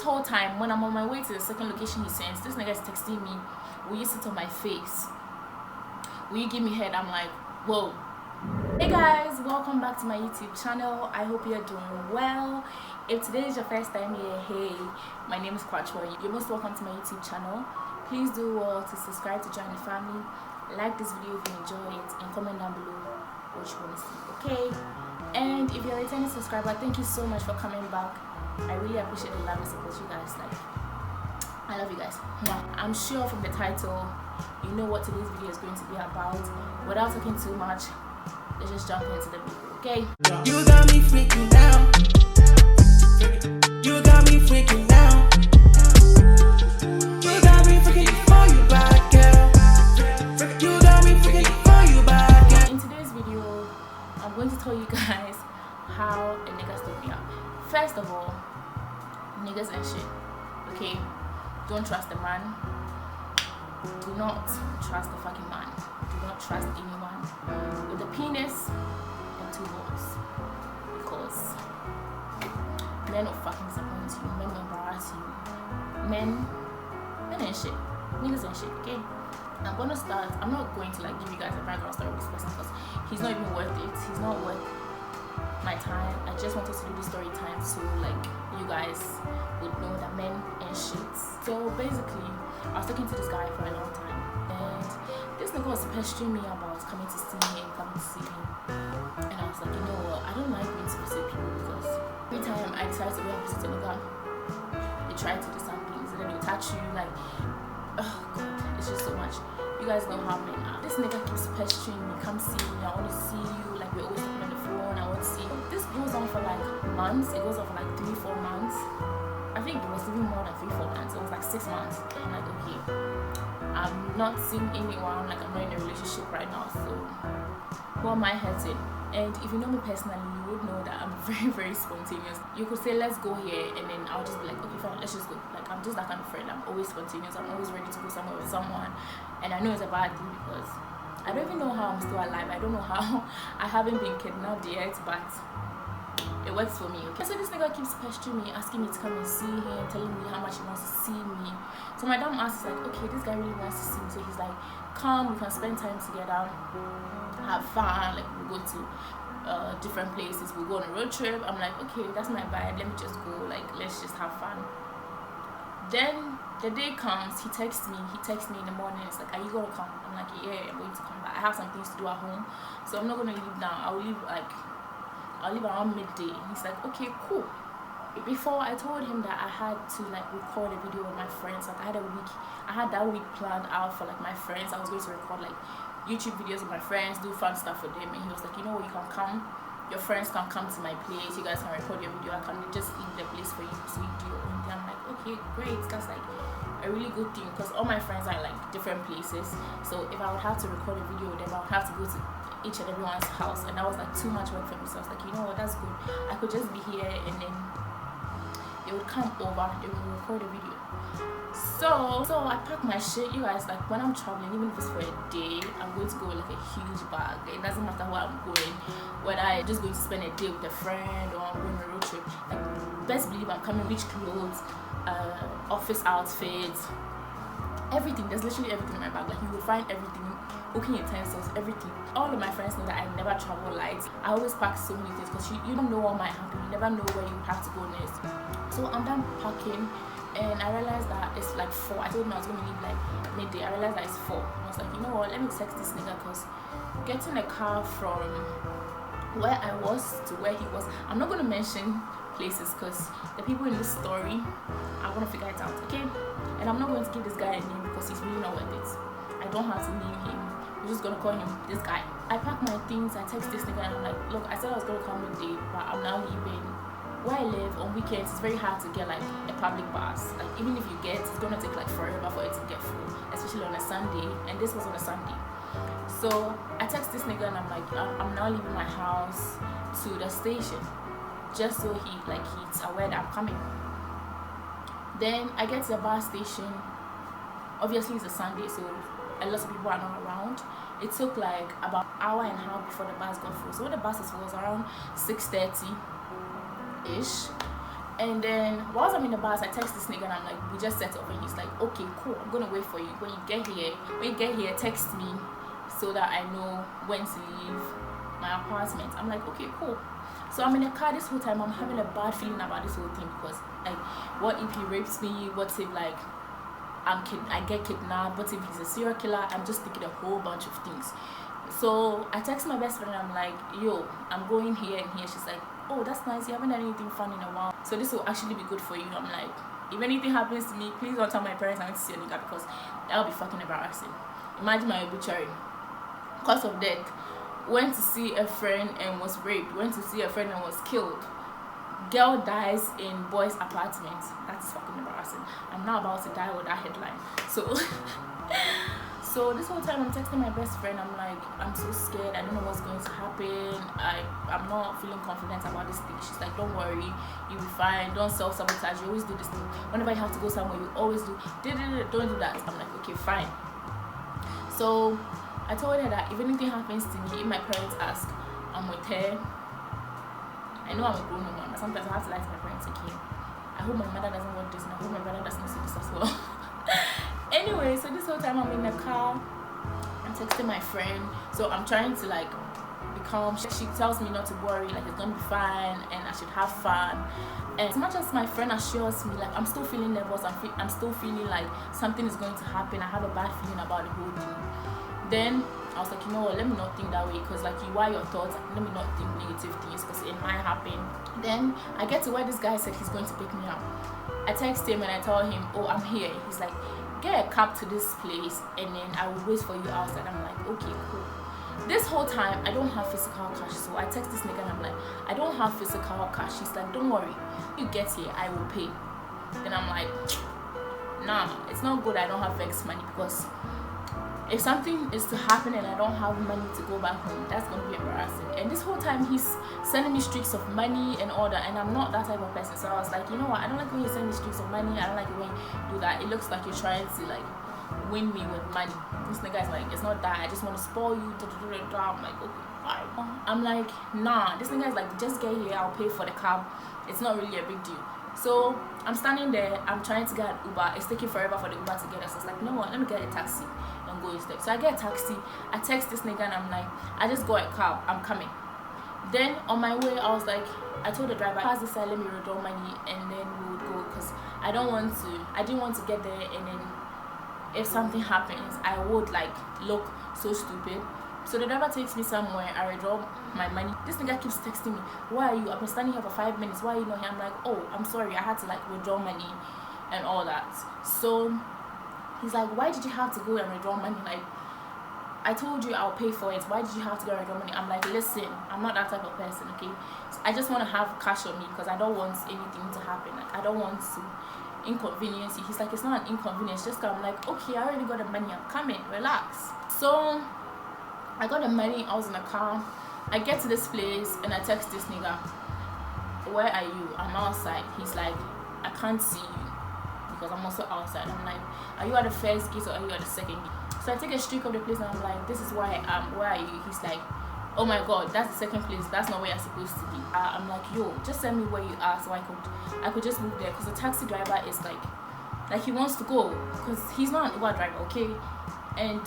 whole time when I'm on my way to the second location he sends, this nigga is texting me, will you sit on my face? Will you give me head? I'm like, whoa. Hey guys, welcome back to my YouTube channel. I hope you're doing well. If today is your first time here, hey, my name is Kwachwa. You're most welcome to my YouTube channel. Please do well to subscribe to join the family. Like this video if you enjoy it, and comment down below what you want to see, okay? And if you're a returning subscriber, thank you so much for coming back. I really appreciate the love and support you guys. Like, I love you guys. I'm sure from the title you know what today's video is going to be about. Without talking too much, let's just jump into the video, okay? You got me freaking out. You got me freaking out. You got me freaking for you back, girl. You got me freaking for you back, girl. In today's video, I'm going to tell you guys how a nigga stood me up. First of all, niggas and shit, okay? Don't trust the man. Do not trust the fucking man. Do not trust anyone with a penis and two balls, because men will fucking disappoint you, men will embarrass you, men and shit, niggas and shit, okay? I'm gonna start. I'm not going to like give you guys a background story of this person because he's not even worth it. He's not worth my time. I just wanted to do this story time so like you guys would know that men and shit. So basically, I was talking to this guy for a long time, and this nigga was pestering me about coming to see him, and I was like, you know what, I don't like going to visit people because every time I decide to go and visit a nigga, they try to do some things and then they'll touch you, like, oh god, it's just so much. You guys know how men are. This nigga keeps pestering me, come see me, I want to see you, like we're always talking on the phone, I want to see you. This goes on for like months. It goes on for like 3-4 months. I think it was even more than 3-4 months. It was like 6 months. I'm like, okay, I'm not seeing anyone, like I'm not in a relationship right now, so who am I hurting? And if you know me personally, you would know that I'm very, very spontaneous. You could say, let's go here, and then I'll just be like, okay, fine, let's just go. Like, I'm just that kind of friend. I'm always spontaneous. I'm always ready to go somewhere with someone. And I know it's a bad thing because I don't even know how I'm still alive. I don't know how I haven't been kidnapped yet, but it works for me, okay? So this nigga keeps pestering me, asking me to come and see him, telling me how much he wants to see me. So my dumb ass is like, okay, this guy really wants to see me. So he's like, come, we can spend time together, have fun, like we'll go to different places, we'll go on a road trip. I'm like, okay, that's my vibe, let me just go, like let's just have fun. Then the day comes, he texts me in the morning, it's like, are you gonna come? I'm like, yeah, I'm going to come, but I have some things to do at home, so I'm not gonna leave now. I'll leave around midday. He's like, okay, cool. Before I told him that I had to like record a video with my friends. Like I had that week planned out for like my friends. I was going to record like YouTube videos with my friends, do fun stuff for them, and he was like, you know what, you can come, your friends can come to my place, you guys can record your video, I can just leave the place for you so you do your own thing. I'm like, okay, great. That's like a really good thing because all my friends are in like different places, so if I would have to record a video with them, I would have to go to each and everyone's house, and that was like too much work for me. So I was like, you know what, that's good. I could just be here and then they would come over, they would record a video. So I pack my shit, you guys. Like when I'm traveling, even if it's for a day, I'm going to go with like a huge bag. It doesn't matter where I'm going, whether I'm just going to spend a day with a friend or I'm going on a road trip. Like best believe I'm coming rich clothes, office outfits, everything. There's literally everything in my bag. Like you will find everything, cooking utensils, everything. All of my friends know that I never travel light. I always pack so many things because you don't know what might happen. You never know where you have to go next. So I'm done packing, and I realized that it's like 4. I told him I was going to leave like midday. I realized that it's 4. I was like, you know what, let me text this nigga because getting a car from where I was to where he was, I'm not going to mention places because the people in this story are going to figure it out, okay? And I'm not going to give this guy a name because he's really not worth it. I don't have to name him. I'm just gonna call him this guy. I pack my things, I text this nigga, and I'm like, look, I said I was gonna come midday, but I'm now leaving. Where I live on weekends, it's very hard to get like a public bus. Like even if you get, it's gonna take like forever for it to get full, especially on a Sunday, and this was on a Sunday. So I text this nigga and I'm like, I'm now leaving my house to the station, just so he's aware that I'm coming. Then I get to the bus station. Obviously it's a Sunday, so a lot of people are not around. It took like about an hour and a half before the bus got full. So when the bus was around 6:30 ish, And then whilst I'm in the bus, I text this nigga and I'm like, we just set up, and he's like, okay, cool, I'm gonna wait for you. When you get here, text me so that I know when to leave my apartment. I'm like, okay, cool. So I'm in the car this whole time. I'm having a bad feeling about this whole thing, because like, what if he rapes me? What if like I get kidnapped? What if he's a serial killer? I'm just thinking a whole bunch of things. So I text my best friend and I'm like, yo, I'm going here and here. She's like, oh, that's nice, you haven't done anything fun in a while, so this will actually be good for you. I'm like, if anything happens to me, please don't tell my parents I went to see a nigga, because that'll be fucking embarrassing. Imagine my obituary, cause of death, went to see a friend and was raped, went to see a friend and was killed, girl dies in boy's apartment. That's fucking embarrassing. I'm not about to die with that headline. So this whole time I'm texting my best friend. I'm like, I'm so scared, I don't know what's going to happen, I'm not feeling confident about this thing. She's like, don't worry, you'll be fine, don't self-sabotage, you always do this thing. Whenever you have to go somewhere, you always don't do that. I'm like, okay, fine. So I told her that if anything happens to me, if my parents ask, I'm with her. I know I'm a grown woman, but sometimes I have to lie to my parents. Okay, I hope my mother doesn't want this, and I hope my brother doesn't see this as well. Anyway, so this whole time I'm in the car, I'm texting my friend, so I'm trying to like be calm. She tells me not to worry, like it's gonna be fine and I should have fun. And as much as my friend assures me, like I'm still feeling nervous, I'm still feeling like something is going to happen, I have a bad feeling about the whole thing. Then I was like, you know what, let me not think that way, because like you are your thoughts, let me not think negative things, because it might happen. Then I get to where this guy said he's going to pick me up. I text him and I tell him, oh, I'm here. He's like, get a cab to this place and then I will wait for you outside. I'm like, okay, cool. This whole time I don't have physical cash, so I text this nigga and I'm like, I don't have physical cash. He's like, don't worry, you get here, I will pay. Then I'm like, nah, it's not good I don't have vex money, because if something is to happen and I don't have money to go back home, that's gonna be embarrassing. And this whole time he's sending me streaks of money and all that, and I'm not that type of person. So I was like, you know what, I don't like when you send me streaks of money. I don't like it when you do that. It looks like you're trying to like win me with money. This nigga is like, it's not that, I just want to spoil you. I'm like, okay, fine. I'm like, nah. This nigga is like, just get here, I'll pay for the cab, it's not really a big deal. So I'm standing there, I'm trying to get an Uber. It's taking forever for the Uber to get us. So it's like, you know what, let me get a taxi and go instead. So I get a taxi, I text this nigga and I'm like, I just got a cab, I'm coming. Then on my way, I was like, I told the driver, pass this side, let me withdraw money and then we would go, because I didn't want to get there and then if something happens, I would like look so stupid. So the driver takes me somewhere, I withdraw my money. This nigga keeps texting me, why are you? I've been standing here for 5 minutes, why are you not here? I'm like, oh, I'm sorry, I had to like withdraw money and all that. So he's like, why did you have to go and withdraw money? Like, I told you I'll pay for it, why did you have to go and withdraw money? I'm like, listen, I'm not that type of person, okay? So I just want to have cash on me, because I don't want anything to happen. Like, I don't want to inconvenience you. He's like, it's not an inconvenience, just come. I'm like, okay, I already got the money, I'm coming, relax. So I got the money, I was in the car. I get to this place and I text this nigga, where are you? I'm outside. He's like, I can't see you, because I'm also outside. I'm like, are you at the first gate or are you at the second gate? So I take a streak of the place and I'm like, this is where I am, where are you? He's like, oh my god, that's the second place, that's not where you're supposed to be. I'm like, yo, just send me where you are so I could just move there, because the taxi driver is like he wants to go, because he's not an Uber driver, okay? And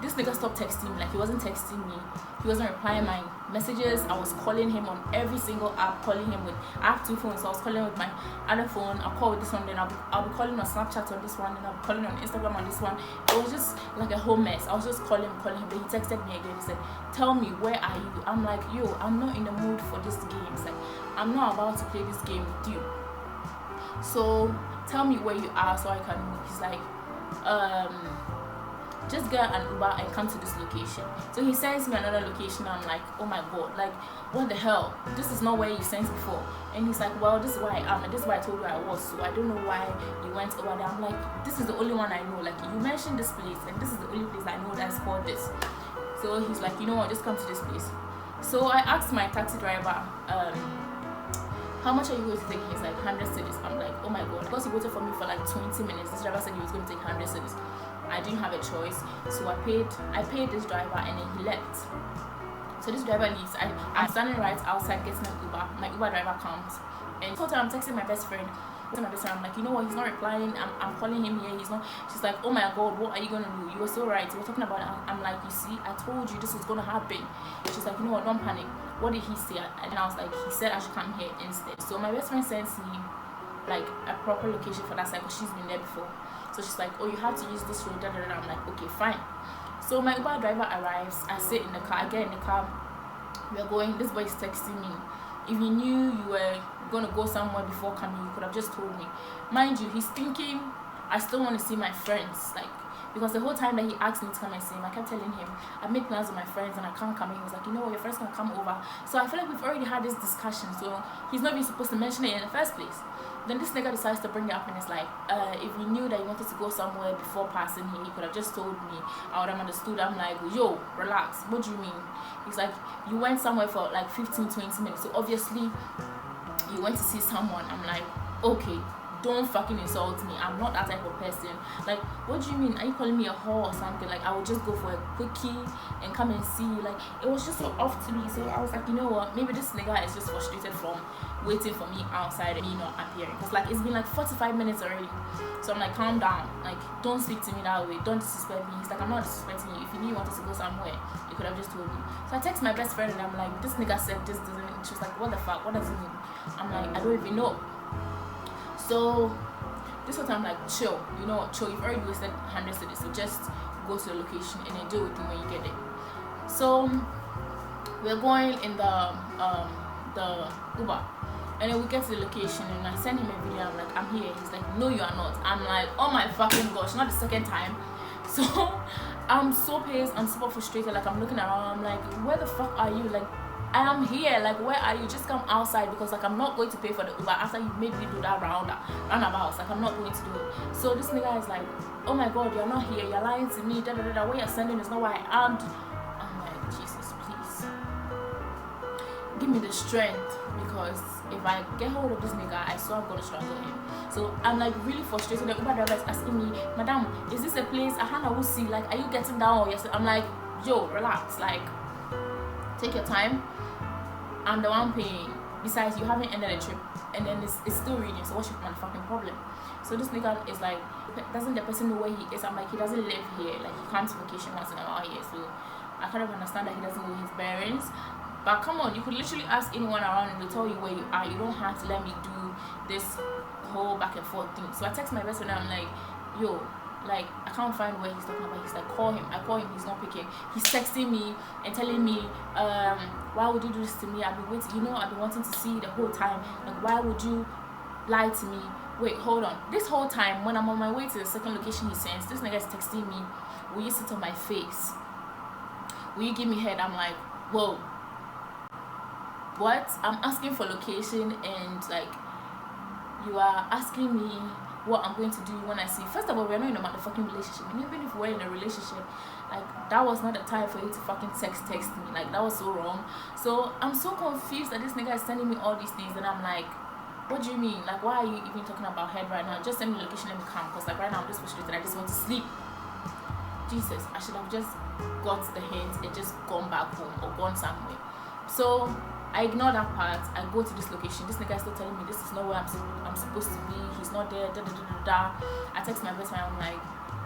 this nigga stopped texting me, like he wasn't texting me, he wasn't replying my messages. I was calling him on every single app, calling him with, I have 2 phones, so I was calling with my other phone, I'll call with this one, then I'll be calling on Snapchat on this one, then I'll be calling on Instagram on this one. It was just like a whole mess. I was just calling him, then he texted me again, he said, tell me, where are you? I'm like, yo, I'm not in the mood for this game. It's like, I'm not about to play this game with you, so tell me where you are so I can move. He's like, just get an Uber and come to this location. So he sends me another location. I'm like, oh my god, like what the hell, this is not where you sent before. And he's like, well, this is where I am and this is where I told you I was, so I don't know why you went over there. I'm like, this is the only one I know, like you mentioned this place and this is the only place I know that's called this. So he's like, you know what, just come to this place. So I asked my taxi driver, how much are you going to take? He's like, 100 cedis. I'm like, oh my god, because he waited for me for like 20 minutes. This driver said he was going to take 100 cedis. I didn't have a choice, so I paid this driver and then he left. So this driver leaves. I'm standing right outside getting an Uber. My Uber driver comes And the whole time I'm texting my best friend. I'm like, you know what, he's not replying. I'm calling him here, he's not. She's like, oh my god, what are you gonna do? You were so right, you were talking about it. I'm like, you see, I told you this was gonna happen. She's like, you know what, don't panic. What did he say? And I was like, he said I should come here instead. So my best friend sends me like a proper location for that side because she's been there before. So she's like, oh, you have to use this road. I'm like, okay, fine. So my Uber driver arrives. I sit in the car. I get in the car. We're going. This boy is texting me. If you knew you were gonna go somewhere before coming, you could have just told me. Mind you, he's thinking I still want to see my friends, like, because the whole time that he asked me to come and see him, I kept telling him I made plans with my friends and I can't come in. He was like, you know what, your friends can come over. So I feel like we've already had this discussion, so he's not even supposed to mention it in the first place. Then this nigga decides to bring it up and it's like, if you knew that you wanted to go somewhere before passing here, you could have just told me. I would have understood. I'm like, yo, relax. What do you mean? He's like, you went somewhere for like 15-20 minutes, so obviously you went to see someone. I'm like, okay, don't fucking insult me. I'm not that type of person. Like, what do you mean? Are you calling me a whore or something? Like, I would just go for a quickie and come and see you. Like, it was just so off to me. So I was like, you know what, maybe this nigga is just frustrated from waiting for me outside and me not appearing, because like it's been like 45 minutes already. So I'm like, calm down, like, don't speak to me that way, don't disrespect me. He's like, I'm not disrespecting you. If you knew you wanted to go somewhere, you could have just told me. So I text my best friend and I'm like, this nigga said this doesn't. She was like, what the fuck, what does it mean? I'm like, I don't even know. So this whole time I'm like, chill, you know what, chill, you've already wasted hundreds of this, so just go to the location and then deal with it when you get there. So we're going in the Uber, and then we get to the location and I send him a video. I'm like, I'm here. He's like, no you are not. I'm like, oh my fucking gosh, not the second time. So I'm so pissed, I'm super frustrated. Like, I'm looking around, I'm like, where the fuck are you? Like, I am here, like, where are you? Just come outside, because like I'm not going to pay for the Uber after you made me do that roundabout. Like, I'm not going to do it. So this nigga is like, oh my god, you're not here, you're lying to me, what you're sending is not what I am. I'm like, Jesus, please give me the strength, because if I get hold of this nigga, I swear I'm gonna strangle him. So I'm like really frustrated. The Uber driver is asking me, madam, is this a place Ahana will see? Like, are you getting down? Or yes? I'm like, yo, relax, like, take your time. I'm the one paying. Besides, you haven't ended the trip, and then it's still reading. So what's your fucking problem? So this nigga is like, doesn't the person know where he is? I'm like, he doesn't live here. Like, he comes to vacation once in a while here. So I kind of understand that he doesn't know his bearings. But come on, you could literally ask anyone around and they'll tell you where you are. You don't have to let me do this whole back and forth thing. So I text my best friend and I'm like, yo, like, I can't find where he's talking about. He's like, call him. I call him, he's not picking. He's texting me and telling me, why would you do this to me? I've been waiting, you know, I've been wanting to see you the whole time. Like, why would you lie to me? Wait, hold on. This whole time, when I'm on my way to the second location he sends, this nigga is texting me, will you sit on my face? Will you give me head? I'm like, whoa. What? I'm asking for location and like you are asking me what I'm going to do when I see. First of all, we're not in a motherfucking relationship, and even if we're in a relationship, like, that was not the time for you to fucking text me. Like, that was so wrong. So I'm so confused that this nigga is sending me all these things, and I'm like, what do you mean? Like, why are you even talking about head right now? Just send me the location, let me come, because like right now I'm just frustrated. I just want to sleep. Jesus, I should have just got the hint and just gone back home or gone somewhere. So I ignore that part. I go to this location. This nigga is still telling me this is not where I'm supposed to be. He's not there. I text my best friend. I'm like,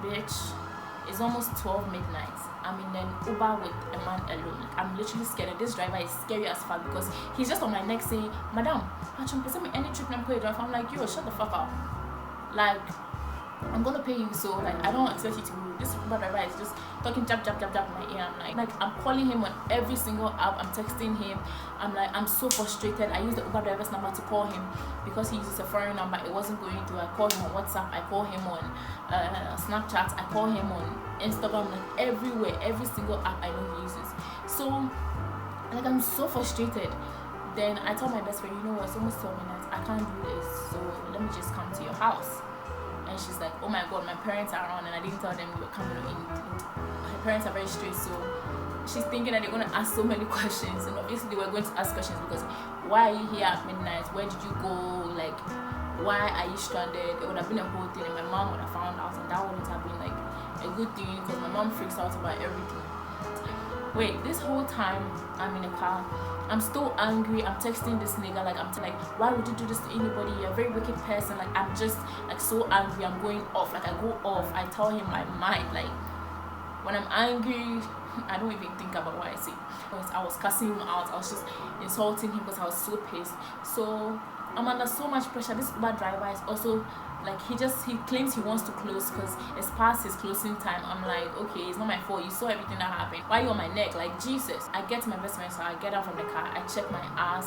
bitch, it's almost 12 midnight. I'm in an Uber with a man alone. Like, I'm literally scared. This driver is scary as fuck because he's just on my neck saying, madam, send me any trip I'm going to drive. I'm like, yo, shut the fuck up. Like, I'm gonna pay you, so like I don't expect you to do this. Uber driver is just talking jab in my ear. I'm like I'm calling him on every single app. I'm texting him. I'm like, I'm so frustrated. I used the Uber driver's number to call him because he uses a foreign number. It wasn't going through. I called him on WhatsApp. I call him on Snapchat. I call him on Instagram. Like everywhere, every single app I know he uses. So like I'm so frustrated. Then I told my best friend, you know what? It's almost 12 minutes. I can't do this. So let me just come to your house. And she's like, oh my god, my parents are around and I didn't tell them you were coming in. Her parents are very straight, so she's thinking that they're going to ask so many questions, and obviously they were going to ask questions because why are you here at midnight? Where did you go? Like, why are you stranded? It would have been a whole thing and my mom would have found out, and that wouldn't have been like a good thing because my mom freaks out about everything. Wait, this whole time I'm in a car, I'm still angry. I'm texting this nigga, like I'm like, why would you do this to anybody? You're a very wicked person. Like I'm just like so angry. I'm going off. Like I go off. I tell him my mind. Like when I'm angry, I don't even think about what I say. I was cussing him out. I was just insulting him because I was so pissed. So I'm under so much pressure. This Uber driver is also like, he claims he wants to close because it's past his closing time. I'm like, okay, it's not my fault. You saw everything that happened. Why are you on my neck? Like, Jesus. I get to my best friend, so I get out from the car. I check my ass,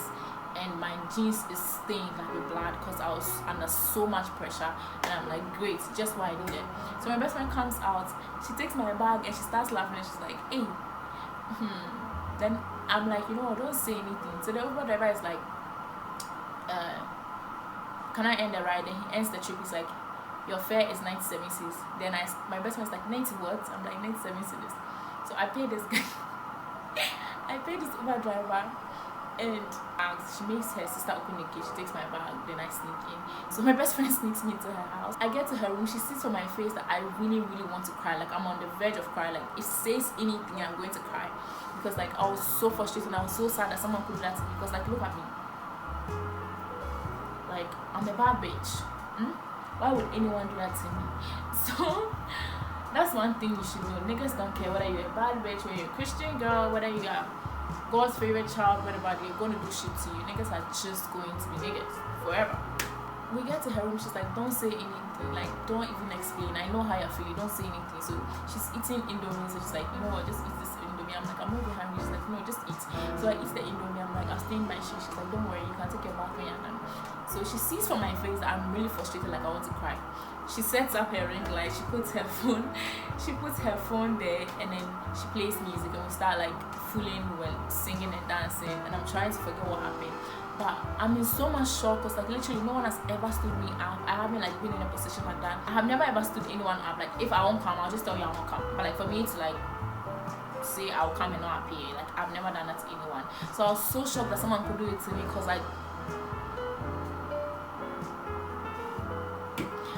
and my jeans is stained like with blood because I was under so much pressure. And I'm like, great, just what I needed. So my best friend comes out. She takes my bag and she starts laughing, and she's like, hey. Then I'm like, you know, don't say anything. So the Uber driver is like, can I end the ride? And he ends the trip. He's like, your fare is 97 cedis. Then my best friend's like, 90 what? I'm like, 97 cedis. So I pay this guy. I pay this Uber driver, and she makes her sister open the gate. She takes my bag. Then I sneak in. So my best friend sneaks me to her house. I get to her room. She sees on my face that I really, really want to cry. Like I'm on the verge of crying. Like it says anything, I'm going to cry, because like I was so frustrated and I was so sad that someone could do that to me. Because like, look at me. Like I'm a bad bitch. Why would anyone do that to me? So that's one thing you should know. Niggas don't care whether you're a bad bitch, whether you're a Christian girl, whether you are God's favorite child, whatever. They're going to do shit to you. Niggas are just going to be niggas forever. We get to her room. She's like, don't say anything. Like don't even explain. I know how you're feeling. Don't say anything. So she's eating Indomie. So she's like, you know what? Just eat this Indomie. I'm like, I'm not even hungry. She's like, no, just eat. So I eat the Indomie. I'm like, I'll stay in my shit. She's like, don't worry. You can take your bath when you're done. So she sees from my face that I'm really frustrated, like I want to cry. She sets up her ring light, she puts her phone there, and then she plays music, and we start like fooling, singing and dancing, and I'm trying to forget what happened. But I'm in so much shock because like literally no one has ever stood me up. I haven't like been in a position like that. I have never ever stood anyone up. Like if I won't come, I'll just tell you I won't come. But like for me to like say I'll come and not appear, like I've never done that to anyone. So I was so shocked that someone could do it to me, because like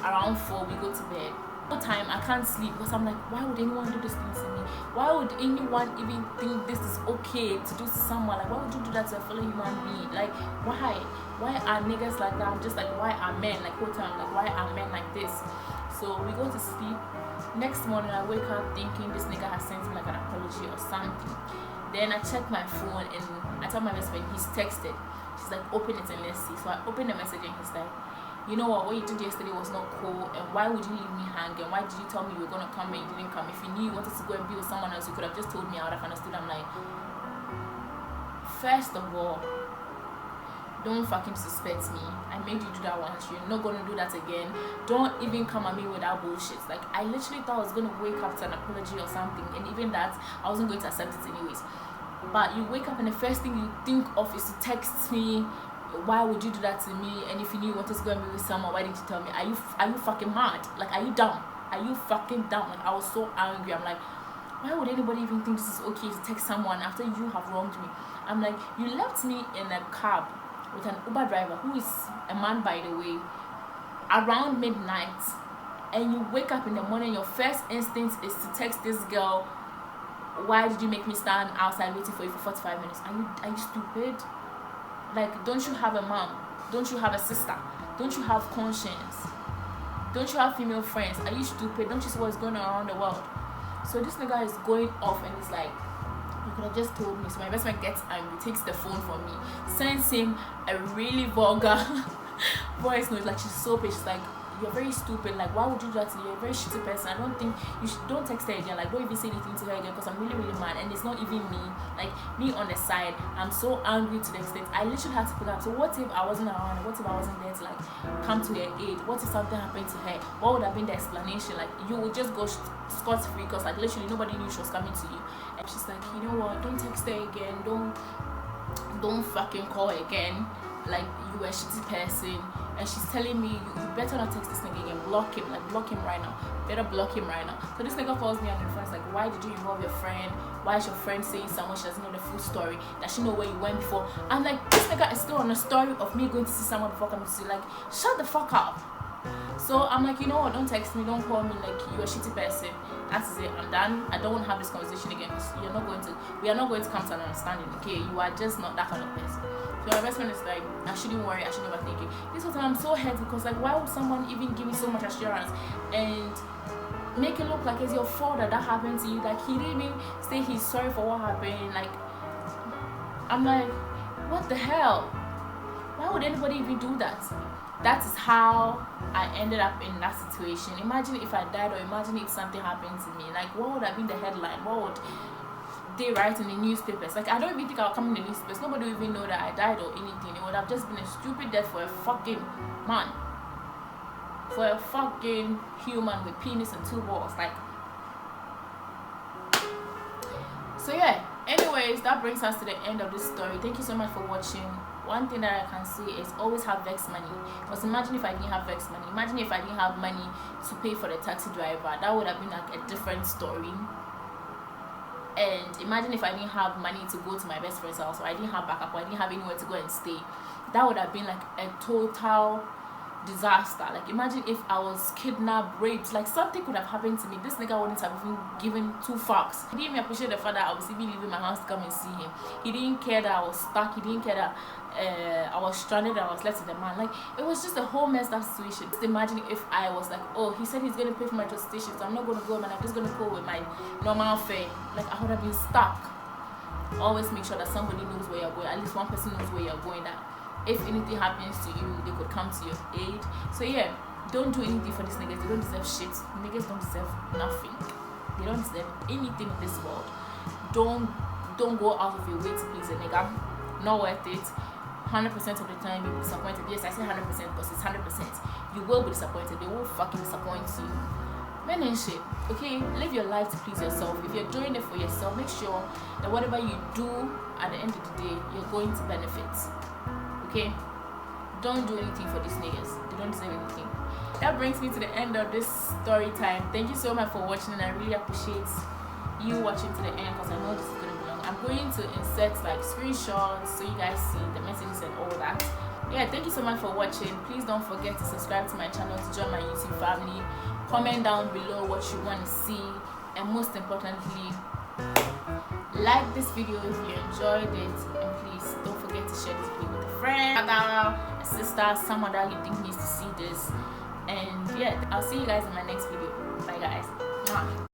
around 4 we go to bed. No time, I can't sleep because I'm like, why would anyone do this thing to me? Why would anyone even think this is okay to do to someone? Like why would you do that to a fellow human being? Like why are niggas like that? I'm just like, why are men like whole time, like why are men like this? So we go to sleep. Next morning I wake up thinking this nigga has sent me like an apology or something. Then I check my phone and I tell my best friend he's texted. She's like, open it and let's see. So I open the message and he's like, you know what you did yesterday was not cool, and why would you leave me hanging? Why did you tell me you were gonna come and you didn't come? If you knew you wanted to go and be with someone else, you could have just told me. I would have understood. I'm like, first of all, don't fucking suspect me. I made you do that once. You're not gonna do that again. Don't even come at me with that bullshit. Like I literally thought I was gonna wake up to an apology or something, and even that I wasn't going to accept it anyways. But you wake up and the first thing you think of is to text me. Why would you do that to me? And if you knew you wanted to go and be with someone, why didn't you tell me? Are you fucking mad? Like, are you dumb? Are you fucking dumb? Like, I was so angry. I'm like, why would anybody even think this is okay to text someone after you have wronged me? I'm like, you left me in a cab with an Uber driver who is a man, by the way, around midnight, and you wake up in the morning, your first instinct is to text this girl, why did you make me stand outside waiting for you for 45 minutes? Are you stupid? Like, don't you have a mom? Don't you have a sister? Don't you have conscience? Don't you have female friends? Are you stupid? Don't you see what's going on around the world? So this nigga is going off and he's like, you could have just told me. So my best friend gets angry, takes the phone from me, sends him a really vulgar voice note. Like, she's so pissed. She's like, you're very stupid. Like, why would you do that to you? You're a very shitty person. I don't think you should. Don't text her again. Like, don't even say anything to her again, because I'm really, really mad. And it's not even me. Like, me on the side, I'm so angry to the extent I literally had to pick up. So what if I wasn't around? What if I wasn't there to like come to her aid? What if something happened to her? What would have been the explanation? Like, you would just go scot-free because like literally nobody knew she was coming to you. And she's like, you know what? Don't text her again. Don't fucking call her again. Like, you a shitty person. And she's telling me, you better not text this nigga again. Block him. Like, block him right now. Better block him right now. So this nigga calls me on the phone. It's like, why did you involve your friend? Why is your friend saying someone she doesn't know the full story? Does she know where you went before? I'm like, this nigga is still on a story of me going to see someone before coming to see. Like, shut the fuck up. So I'm like, you know what, don't text me, don't call me, like you're a shitty person. That's it, I'm done. I don't want to have this conversation again because we are not going to come to an understanding, okay? You are just not that kind of person. So my best friend is like, I shouldn't worry, I shouldn't overthink it. This whole time I'm so hurt because like, why would someone even give me so much assurance and make it look like it's your fault that happened to you? Like, he didn't even say he's sorry for what happened. Like, I'm like, what the hell? Why would anybody even do that? That is how I ended up in that situation. Imagine if I died, or imagine if something happened to me. Like, what would have been the headline? What would they write in the newspapers? Like, I don't even think I'll come in the newspapers. Nobody will even know that I died or anything. It would have just been a stupid death for a fucking man, for a fucking human with penis and two balls. Like, so yeah. Anyways, that brings us to the end of this story. Thank you so much for watching. One thing that I can say is always have vex money. Because imagine if I didn't have vex money. Imagine if I didn't have money to pay for the taxi driver. That would have been like a different story. And imagine if I didn't have money to go to my best friend's house, or I didn't have backup, or I didn't have anywhere to go and stay. That would have been like a total disaster. Like, imagine if I was kidnapped, raped, like something could have happened to me. This nigga wouldn't have even given two fucks. He didn't even appreciate the fact that I was even leaving my house to come and see him. He didn't care that I was stuck. He didn't care that I was stranded and I was left with a man. Like, it was just a whole messed up situation. Just imagine if I was like, oh, he said he's gonna pay for my transportation, so I'm not gonna go, man, I'm just gonna go with my normal fare. Like, I would have been stuck. Always make sure that somebody knows where you're going. At least one person knows where you're going, that if anything happens to you, they could come to your aid. So yeah, don't do anything for these niggas. They don't deserve shit. Niggas don't deserve nothing. They don't deserve anything in this world. Don't go out of your way to please a nigga. Not worth it. 100% of the time you'll be disappointed. Yes, I say 100% because it's 100%. You will be disappointed. They will fucking disappoint you. Men and shit. Okay, live your life to please yourself. If you're doing it for yourself, make sure that whatever you do at the end of the day, you're going to benefit. Okay, don't do anything for these niggas. They don't deserve anything. That brings me to the end of this story time. Thank you so much for watching, and I really appreciate you watching to the end because I know this is going to be long. I'm going to insert like screenshots so you guys see the messages and all that. Yeah, thank you so much for watching. Please don't forget to subscribe to my channel to join my YouTube family. Comment down below what you want to see, and most importantly, like this video if you enjoyed it, and please don't forget to share this video with a friend, a sister, someone that you think needs to see this. And yeah, I'll see you guys in my next video. Bye guys. Mwah.